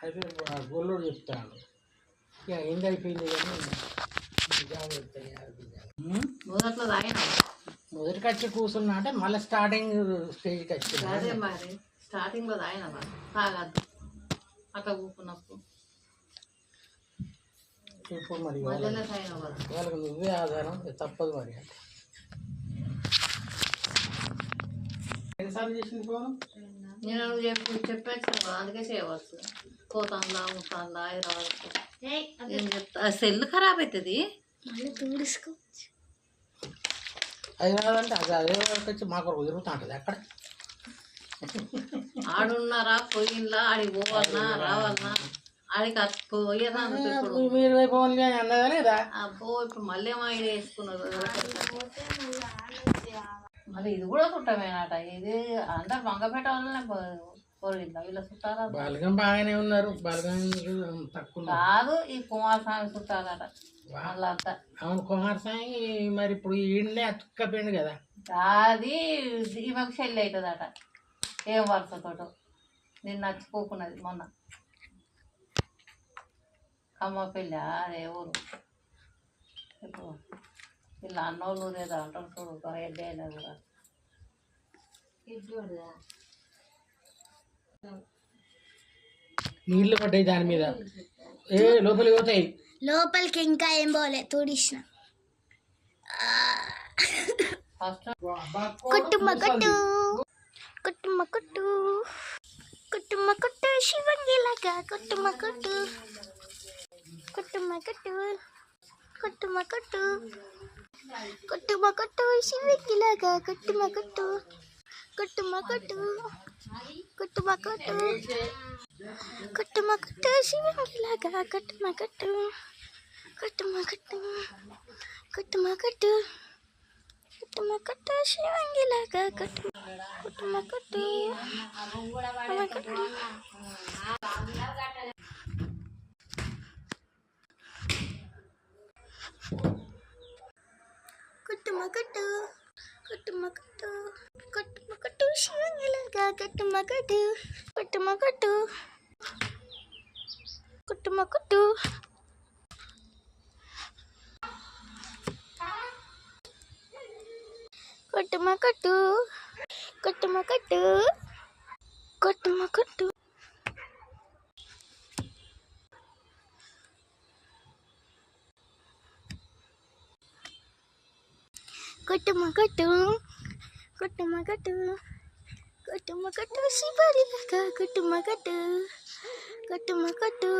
అయితే గొల్లోడు చెప్తాను ఇక ఏంది అయిపోయింది కానీ మొదట్లో తాగినా మొదటికి వచ్చి కూర్చున్నా అంటే మళ్ళీ స్టార్టింగ్ స్టేజ్కి వచ్చింది అదే మరి స్టార్టింగ్లో తాగినా మరి తాగద్దు అట్లా కూకున్నప్పుడు ఇప్పుడు మరి మధ్యలో తాగినా కదా వాళ్ళకి నువ్వే ఆధారం తప్పదు మరి ఎన్నిసార్లు చేసింది ఫోన్ నేను చెప్పచ్చు కదా అందుకే చేయవచ్చు పోతాందా ఉంటాందా హైదరాబాద్కు నేను చెప్తా సెల్ ఖరాబ్ అవుతుంది హైదరాబాద్ అంటే అది అదే వరకు వచ్చి మాకు తిరుగుతూ ఉంటుంది అక్కడ ఆడున్నారా పోయిందా ఆడికి పోవాలన్నా రావాలన్నా ఆడికి పోయేదా ఇప్పుడు మీరు ఫోన్ కానీ అన్నదా లేదా అబ్బో ఇప్పుడు మళ్ళీ ఏమో ఐడియా వేసుకున్నారు మళ్ళీ ఇది కూడా చుట్టమేనట ఇది అందరు మంగపేట వల్లనే పోయిందా వీళ్ళ చుట్టారా బాలగం బాగానే ఉన్నారు బాలగం తక్కువ కాదు ఈ కుమారస్వామి చుట్టాలట వాళ్ళంతా అవును కుమారస్వామి మరి ఇప్పుడు ఈయన్నే అతుక్కపోయింది కదా అది ఈమెకు చెల్లి అవుతుందట ఏం వరుసతోటో నేను నచ్చిపోకున్నది మొన్న కమ్మ పెళ్ళి అదే ఊరు ఇప్పుడు వీళ్ళ అన్నోళ్ళు లేదా అంటారు చూడు ఎడ్డి అయినా కూడా నీళ్లు పడ్డాయి దాని మీద ఏ లోపలికి పోతాయి లోపలికి ఇంకా ఏం పోలే తోడిసిన కుట్టుమ కుట్టు కుట్టుమ కుట్టు కుట్టుమ కుట్టు శివంగిలాగా కుట్టుమ కుట్టు కుట్టుమ కుట్టు కుట్టుమ కుట్టు కుట్టుమ కుట్టు శివంగిలాగా కుట్టుమ కుట్టు కుట్టుమ కుట్టు కుట్టుమ కుట్టు కుట్టుమ కుట్టు శివంగిలాగా కుట్టుమ కుట్టు కుట్టుమ కుట్టు కుట్టుమ కుట్టు కుట్టుమ కుట్టు శివంగిలాగా కుట్టుమ కుట్టుమ కుట్టు కుట్టుమ కుట్టు కుట్టుమ కుట్టు కుట్టుమ కుట్టు శివంగిలాగా కుట్టుమ కుట్టు కుట్టుమ కుట్టు కుట్టుమ కుట్టు కుట్టుమ కుట్టు కుట్టుమ కుట్టు కుట్టుమ కుట్టు కుట్టుమ కుట్టు కుట్టుమ కుట్టు కుట్టుమ కుట్టు శివరిలాగా కుట్టుమ కుట్టు కుట్టుమ కుట్టు